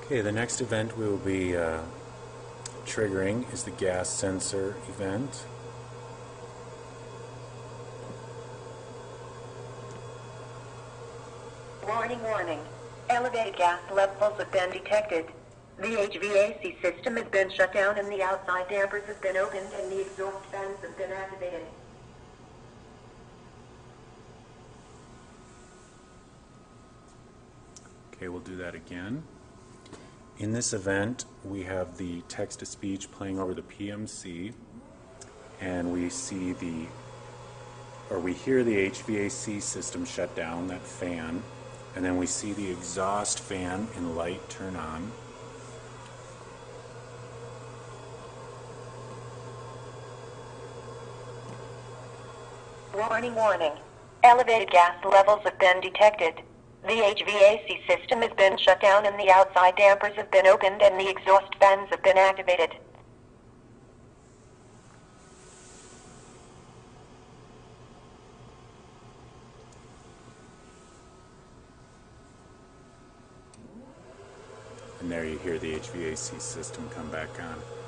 Okay, the next event we will be triggering is the gas sensor event. Warning, warning. Elevated gas levels have been detected. The HVAC system has been shut down and the outside dampers have been opened and the exhaust fans have been activated. Okay, we'll do that again. In this event, we have the text-to-speech playing over the PMC, and we hear the HVAC system shut down, that fan, and then we see the exhaust fan and light turn on. Warning, warning. Elevated gas levels have been detected. The HVAC system has been shut down and the outside dampers have been opened and the exhaust fans have been activated. And there you hear the HVAC system come back on.